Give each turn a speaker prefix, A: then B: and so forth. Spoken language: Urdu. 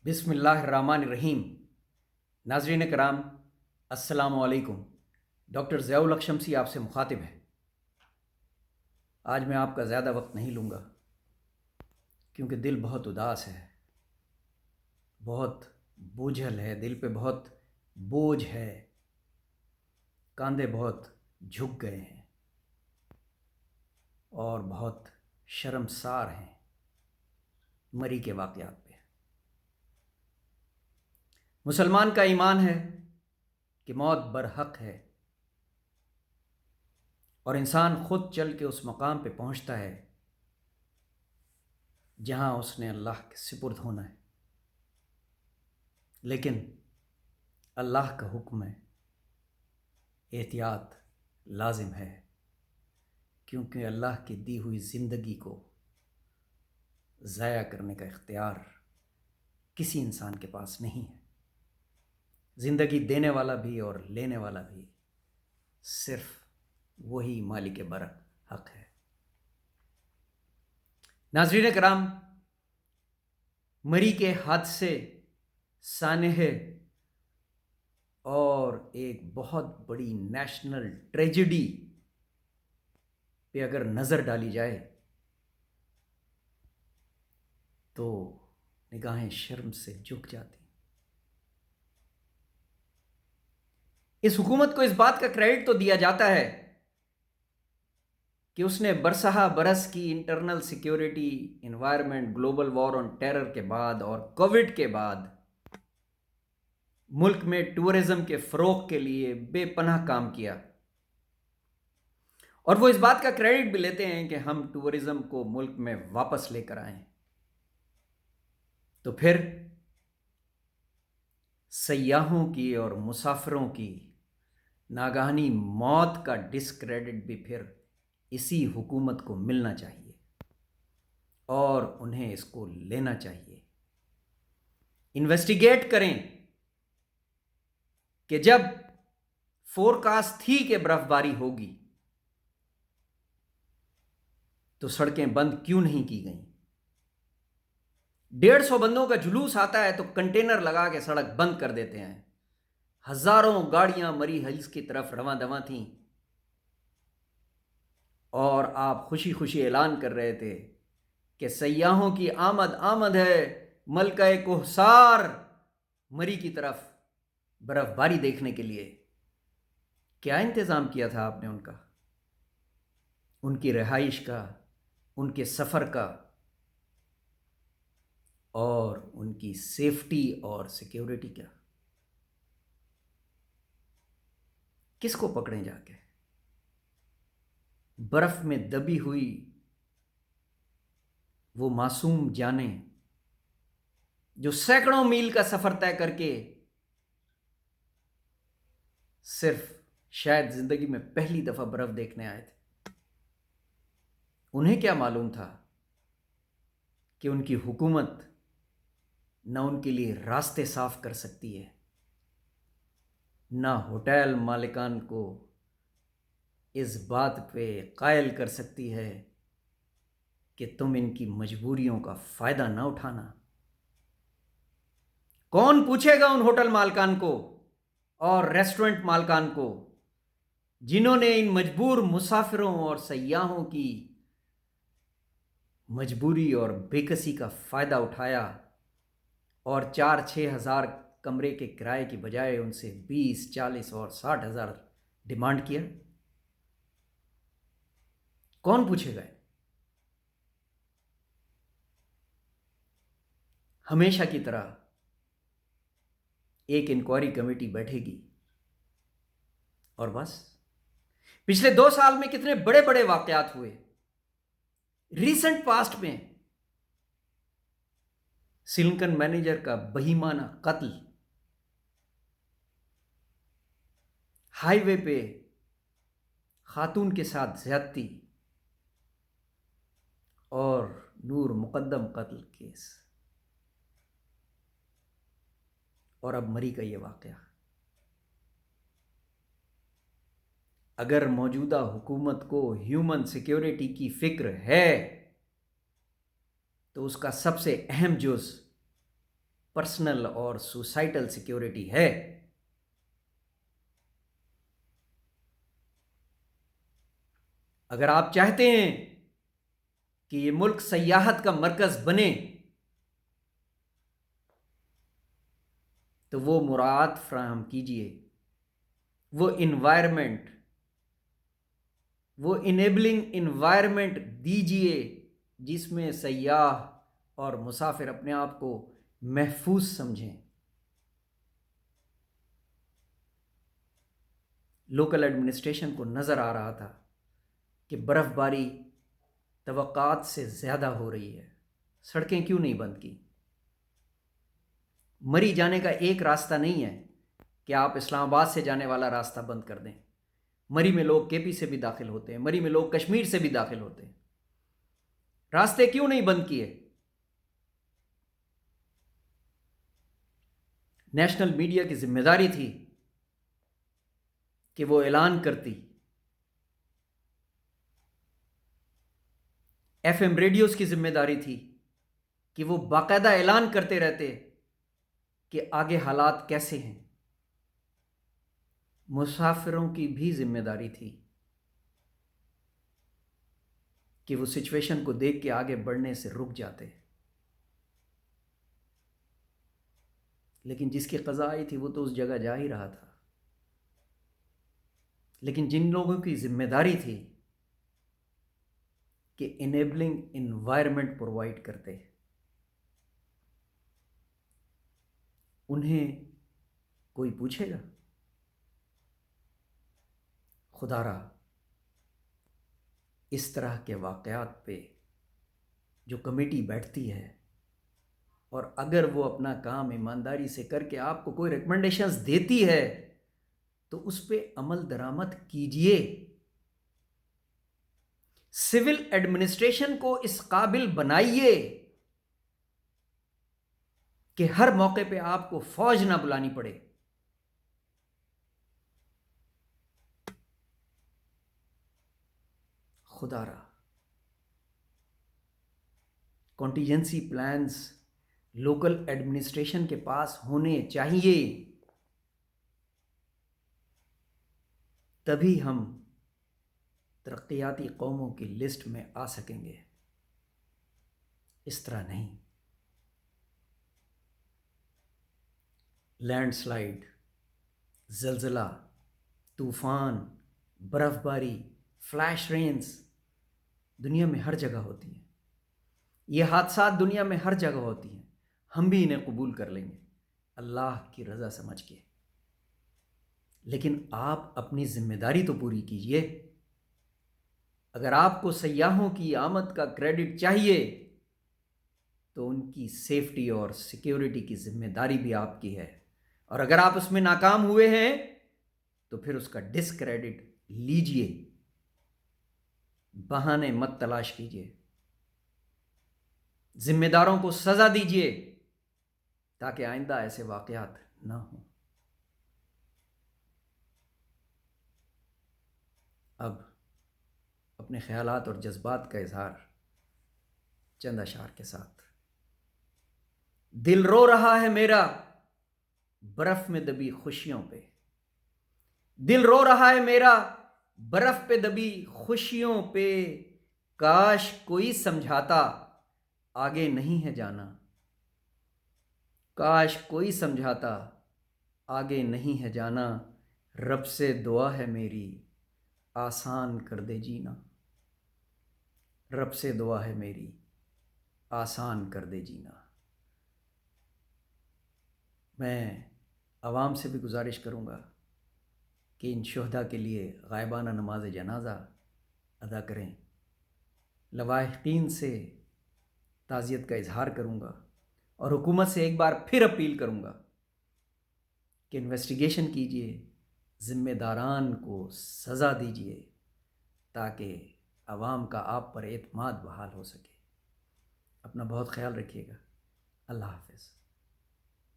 A: بسم اللہ الرحمن الرحیم۔ ناظرین کرام، السلام علیکم۔ ڈاکٹر ضیاء الحق شمسی آپ سے مخاطب ہے۔ آج میں آپ کا زیادہ وقت نہیں لوں گا کیونکہ دل بہت اداس ہے، بہت بوجھل ہے، دل پہ بہت بوجھ ہے، کاندھے بہت جھک گئے ہیں اور بہت شرمسار ہیں مری کے واقعات پہ۔ مسلمان کا ایمان ہے کہ موت برحق ہے اور انسان خود چل کے اس مقام پہ پہنچتا ہے جہاں اس نے اللہ کے سپرد ہونا ہے، لیکن اللہ کا حکم ہے، احتیاط لازم ہے، کیونکہ اللہ کی دی ہوئی زندگی کو ضائع کرنے کا اختیار کسی انسان کے پاس نہیں ہے۔ زندگی دینے والا بھی اور لینے والا بھی صرف وہی مالک برحق ہے۔ ناظرین کرام، مری کے حادثے سانحہ اور ایک بہت بڑی نیشنل ٹریجڈی پہ اگر نظر ڈالی جائے تو نگاہیں شرم سے جھک جاتی۔ اس حکومت کو اس بات کا کریڈٹ تو دیا جاتا ہے کہ اس نے برسہ برس کی internal security, environment, global war on terror کے بعد اور کووڈ کے بعد ملک میں ٹورزم کے فروغ کے لیے بے پناہ کام کیا، اور وہ اس بات کا کریڈٹ بھی لیتے ہیں کہ ہم ٹورزم کو ملک میں واپس لے کر آئیں۔ تو پھر سیاحوں کی اور مسافروں کی ناگہانی موت کا ڈسکریڈٹ بھی پھر اسی حکومت کو ملنا چاہیے اور انہیں اس کو لینا چاہیے۔ انویسٹیگیٹ کریں کہ جب فورکاسٹ تھی کہ برف باری ہوگی تو سڑکیں بند کیوں نہیں کی گئیں؟ 150 بندوں کا جلوس آتا ہے تو کنٹینر لگا کے سڑک بند کر دیتے ہیں۔ ہزاروں گاڑیاں مری ہلز کی طرف رواں دواں تھیں اور آپ خوشی خوشی اعلان کر رہے تھے کہ سیاحوں کی آمد ہے ملکہ کوہسار مری کی طرف برف باری دیکھنے کے لیے۔ کیا انتظام کیا تھا آپ نے ان کا، ان کی رہائش کا، ان کے سفر کا اور ان کی سیفٹی اور سیکیورٹی کا؟ کس کو پکڑیں جا کے؟ برف میں دبی ہوئی وہ معصوم جانیں جو سینکڑوں میل کا سفر طے کر کے صرف شاید زندگی میں پہلی دفعہ برف دیکھنے آئے تھے، انہیں کیا معلوم تھا کہ ان کی حکومت نہ ان کے لیے راستے صاف کر سکتی ہے، نہ ہوٹل مالکان کو اس بات پہ قائل کر سکتی ہے کہ تم ان کی مجبوریوں کا فائدہ نہ اٹھانا۔ کون پوچھے گا ان ہوٹل مالکان کو اور ریسٹورنٹ مالکان کو جنہوں نے ان مجبور مسافروں اور سیاحوں کی مجبوری اور بے کسی کا فائدہ اٹھایا اور 4-6 ہزار کمرے کے کرائے کی بجائے ان سے 20، 40 اور 60 ہزار ڈیمانڈ کیا؟ کون پوچھے گا؟ ہمیشہ کی طرح ایک انکوائری کمیٹی بیٹھے گی اور بس۔ پچھلے 2 سال میں کتنے بڑے بڑے واقعات ہوئے۔ ریسنٹ پاسٹ میں سلنکن مینیجر کا بہیمانہ قتل، ہائی وے پہ خاتون کے ساتھ زیادتی اور نور مقدم قتل کیس، اور اب مری کا یہ واقعہ۔ اگر موجودہ حکومت کو ہیومن سیکیورٹی کی فکر ہے تو اس کا سب سے اہم جز پرسنل اور سوسائٹل سیکیورٹی ہے۔ اگر آپ چاہتے ہیں کہ یہ ملک سیاحت کا مرکز بنے تو وہ مراعات فراہم کیجیے، وہ انوائرمنٹ، وہ انیبلنگ انوائرمنٹ دیجیے جس میں سیاح اور مسافر اپنے آپ کو محفوظ سمجھیں۔ لوکل ایڈمنسٹریشن کو نظر آ رہا تھا کہ برف باری توقعات سے زیادہ ہو رہی ہے، سڑکیں کیوں نہیں بند کی؟ مری جانے کا ایک راستہ نہیں ہے کہ آپ اسلام آباد سے جانے والا راستہ بند کر دیں۔ مری میں لوگ کے پی سے بھی داخل ہوتے ہیں، مری میں لوگ کشمیر سے بھی داخل ہوتے ہیں، راستے کیوں نہیں بند کیے؟ نیشنل میڈیا کی ذمہ داری تھی کہ وہ اعلان کرتی، ایف ایم ریڈیوز کی ذمہ داری تھی کہ وہ باقاعدہ اعلان کرتے رہتے کہ آگے حالات کیسے ہیں۔ مسافروں کی بھی ذمہ داری تھی کہ وہ سچویشن کو دیکھ کے آگے بڑھنے سے رک جاتے، لیکن جس کی قضا آئی تھی وہ تو اس جگہ جا ہی رہا تھا۔ لیکن جن لوگوں کی ذمہ داری تھی کہ انیبلنگ انوائرمنٹ پرووائڈ کرتے، انہیں کوئی پوچھے گا؟ خدا را اس طرح کے واقعات پہ جو کمیٹی بیٹھتی ہے اور اگر وہ اپنا کام ایمانداری سے کر کے آپ کو کوئی ریکمنڈیشنز دیتی ہے تو اس پہ عمل درآمد کیجئے۔ سول ایڈمنسٹریشن کو اس قابل بنائیے کہ ہر موقع پہ آپ کو فوج نہ بلانی پڑے۔ خدا را کانٹیجنسی پلانز لوکل ایڈمنسٹریشن کے پاس ہونے چاہیے، تبھی ہم ترقیاتی قوموں کی لسٹ میں آ سکیں گے، اس طرح نہیں۔ لینڈ سلائیڈ، زلزلہ، طوفان، برف باری، فلیش رینز دنیا میں ہر جگہ ہوتی ہیں، یہ حادثات دنیا میں ہر جگہ ہوتی ہیں، ہم بھی انہیں قبول کر لیں گے اللہ کی رضا سمجھ کے، لیکن آپ اپنی ذمہ داری تو پوری کیجئے۔ اگر آپ کو سیاحوں کی آمد کا کریڈٹ چاہیے تو ان کی سیفٹی اور سیکیورٹی کی ذمہ داری بھی آپ کی ہے، اور اگر آپ اس میں ناکام ہوئے ہیں تو پھر اس کا ڈسکریڈٹ لیجئے، بہانے مت تلاش کیجئے، ذمہ داروں کو سزا دیجئے تاکہ آئندہ ایسے واقعات نہ ہوں۔ اب اپنے خیالات اور جذبات کا اظہار چند اشعار کے ساتھ۔ دل رو رہا ہے میرا برف میں دبی خوشیوں پہ، دل رو رہا ہے میرا برف پہ دبی خوشیوں پہ، کاش کوئی سمجھاتا آگے نہیں ہے جانا، کاش کوئی سمجھاتا آگے نہیں ہے جانا، رب سے دعا ہے میری آسان کر دے جینا، رب سے دعا ہے میری آسان کر دے جینا۔ میں عوام سے بھی گزارش کروں گا کہ ان شہداء کے لیے غائبانہ نماز جنازہ ادا کریں، لواحقین سے تعزیت کا اظہار کروں گا، اور حکومت سے ایک بار پھر اپیل کروں گا کہ انویسٹیگیشن کیجئے، ذمہ داران کو سزا دیجئے تاکہ عوام کا آپ پر اعتماد بحال ہو سکے۔ اپنا بہت خیال رکھیے گا۔ اللہ حافظ۔